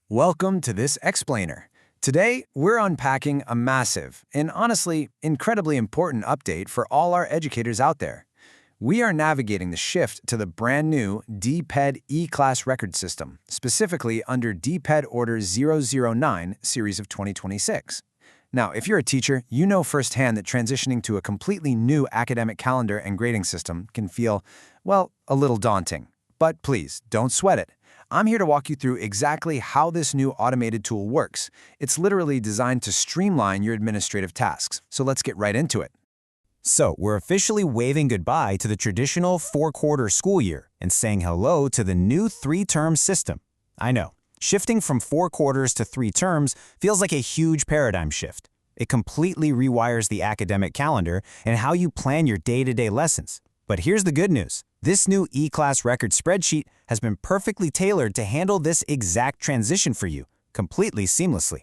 Welcome to this explainer. Today, we're unpacking a massive and honestly incredibly important update for all our educators out there. We are navigating the shift to the brand new DPED E-Class record system, specifically under DPED Order 009 series of 2026. Now, if you're a teacher, you know firsthand that transitioning to a completely new academic calendar and grading system can feel, well, a little daunting. But please, don't sweat it. I'm here to walk you through exactly how this new automated tool works. It's literally designed to streamline your administrative tasks. So let's get right into it. So, we're officially waving goodbye to the traditional four-quarter school year and saying hello to the new three-term system. I know, shifting from 4 quarters to 3 terms feels like a huge paradigm shift. It completely rewires the academic calendar and how you plan your day-to-day lessons. But here's the good news. This new E-Class record spreadsheet has been perfectly tailored to handle this exact transition for you, completely seamlessly.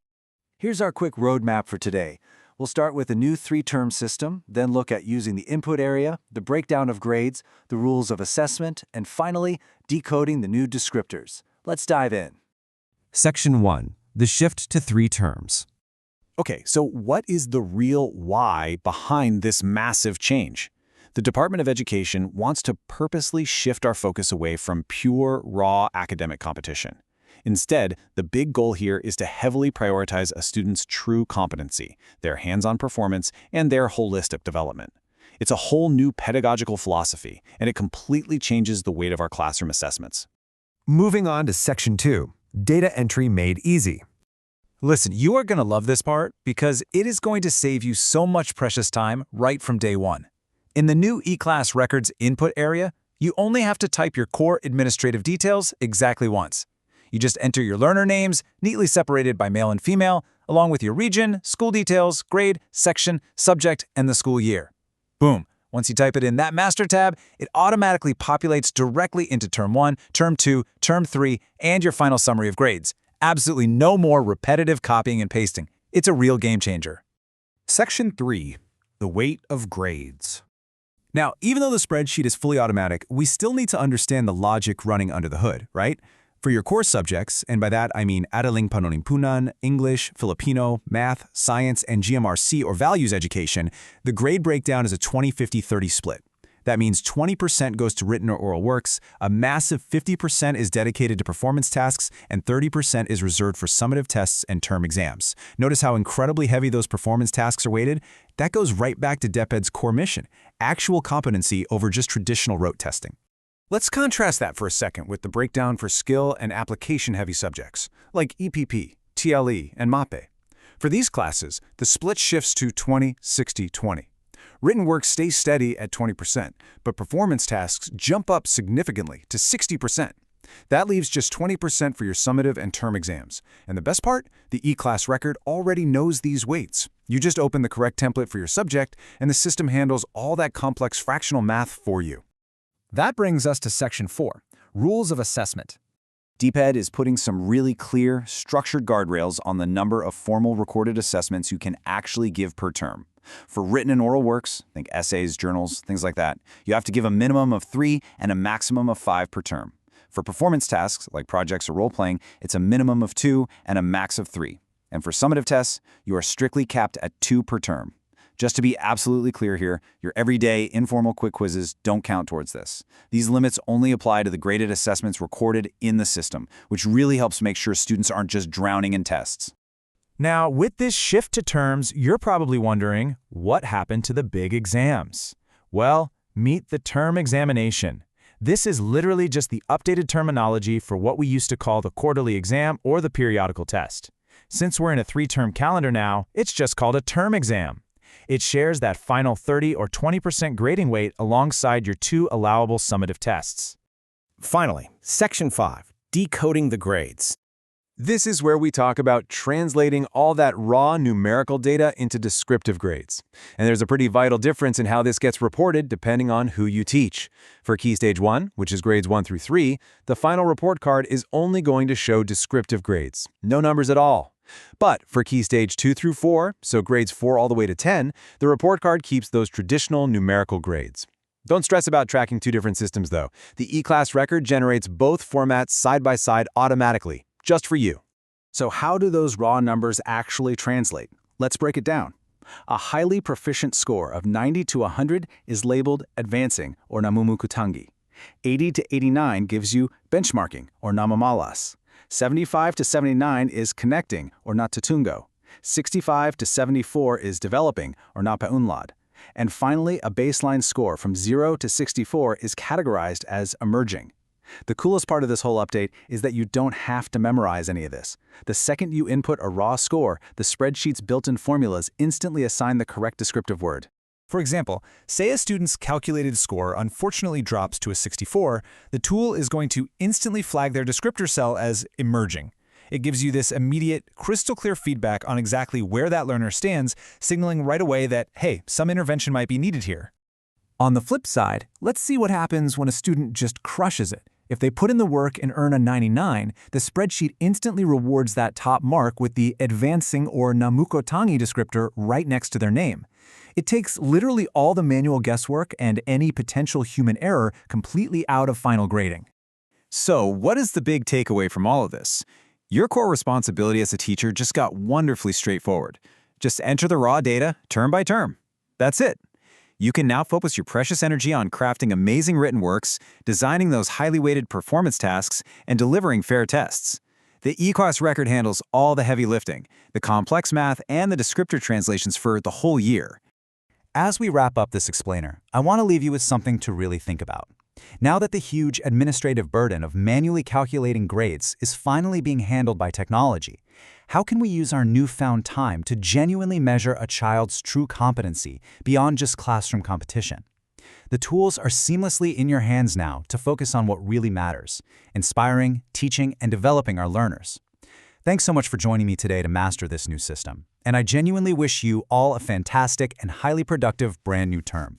Here's our quick roadmap for today. We'll start with a new 3-term system, then look at using the input area, the breakdown of grades, the rules of assessment, and finally, decoding the new descriptors. Let's dive in. Section 1. The shift to 3 terms. Okay, so what is the real why behind this massive change? The Department of Education wants to purposely shift our focus away from pure, raw academic competition. Instead, the big goal here is to heavily prioritize a student's true competency, their hands-on performance, and their holistic development. It's a whole new pedagogical philosophy, and it completely changes the weight of our classroom assessments. Moving on to Section 2. Data entry made easy. Listen, you are going to love this part because it is going to save you so much precious time right from day one. In the new E-Class Records input area, you only have to type your core administrative details exactly once. You just enter your learner names, neatly separated by male and female, along with your region, school details, grade, section, subject, and the school year. Boom! Once you type it in that master tab, it automatically populates directly into Term 1, Term 2, Term 3, and your final summary of grades. Absolutely no more repetitive copying and pasting. It's a real game changer. Section 3. The weight of grades. Now, even though the spreadsheet is fully automatic, we still need to understand the logic running under the hood, right? For your core subjects, and by that I mean Araling Panonimpunan, English, Filipino, Math, Science, and GMRC or Values Education, the grade breakdown is a 20-50-30 split. That means 20% goes to written or oral works, a massive 50% is dedicated to performance tasks, and 30% is reserved for summative tests and term exams. Notice how incredibly heavy those performance tasks are weighted? That goes right back to DepEd's core mission, actual competency over just traditional rote testing. Let's contrast that for a second with the breakdown for skill and application-heavy subjects, like EPP, TLE, and MAPE. For these classes, the split shifts to 20-60-20. Written work stays steady at 20%, but performance tasks jump up significantly to 60%. That leaves just 20% for your summative and term exams. And the best part? The E-Class record already knows these weights. You just open the correct template for your subject, and the system handles all that complex fractional math for you. That brings us to Section 4, Rules of Assessment. DPED is putting some really clear, structured guardrails on the number of formal recorded assessments you can actually give per term. For written and oral works, think essays, journals, things like that, you have to give a minimum of 3 and a maximum of 5 per term. For performance tasks, like projects or role-playing, it's a minimum of 2 and a max of 3. And for summative tests, you are strictly capped at 2 per term. Just to be absolutely clear here, your everyday informal quick quizzes don't count towards this. These limits only apply to the graded assessments recorded in the system, which really helps make sure students aren't just drowning in tests. Now, with this shift to terms, you're probably wondering, what happened to the big exams? Well, meet the term examination. This is literally just the updated terminology for what we used to call the quarterly exam or the periodical test. Since we're in a 3-term calendar now, it's just called a term exam. It shares that final 30 or 20% grading weight alongside your 2 allowable summative tests. Finally, Section 5. Decoding the grades. This is where we talk about translating all that raw numerical data into descriptive grades. And there's a pretty vital difference in how this gets reported depending on who you teach. For Key Stage 1, which is grades 1 through 3, the final report card is only going to show descriptive grades, no numbers at all. But for Key Stage 2 through 4, so grades 4 all the way to 10, the report card keeps those traditional numerical grades. Don't stress about tracking 2 different systems though. The E-Class record generates both formats side by side automatically, just for you. So how do those raw numbers actually translate? Let's break it down. A highly proficient score of 90 to 100 is labeled advancing or namumukutangi. 80 to 89 gives you benchmarking or namamalas. 75 to 79 is connecting or natutungo. 65 to 74 is developing or napaunlad. And finally, a baseline score from 0 to 64 is categorized as emerging. The coolest part of this whole update is that you don't have to memorize any of this. The second you input a raw score, the spreadsheet's built-in formulas instantly assign the correct descriptive word. For example, say a student's calculated score unfortunately drops to a 64, the tool is going to instantly flag their descriptor cell as emerging. It gives you this immediate, crystal-clear feedback on exactly where that learner stands, signaling right away that, hey, some intervention might be needed here. On the flip side, let's see what happens when a student just crushes it. If they put in the work and earn a 99, the spreadsheet instantly rewards that top mark with the advancing or namukotangi descriptor right next to their name. It takes literally all the manual guesswork and any potential human error completely out of final grading. So, what is the big takeaway from all of this? Your core responsibility as a teacher just got wonderfully straightforward. Just enter the raw data, term by term. That's it. You can now focus your precious energy on crafting amazing written works, designing those highly weighted performance tasks, and delivering fair tests. The E-Class record handles all the heavy lifting, the complex math, and the descriptor translations for the whole year. As we wrap up this explainer, I want to leave you with something to really think about. Now that the huge administrative burden of manually calculating grades is finally being handled by technology, how can we use our newfound time to genuinely measure a child's true competency beyond just classroom competition? The tools are seamlessly in your hands now to focus on what really matters, inspiring, teaching, and developing our learners. Thanks so much for joining me today to master this new system, and I genuinely wish you all a fantastic and highly productive brand new term.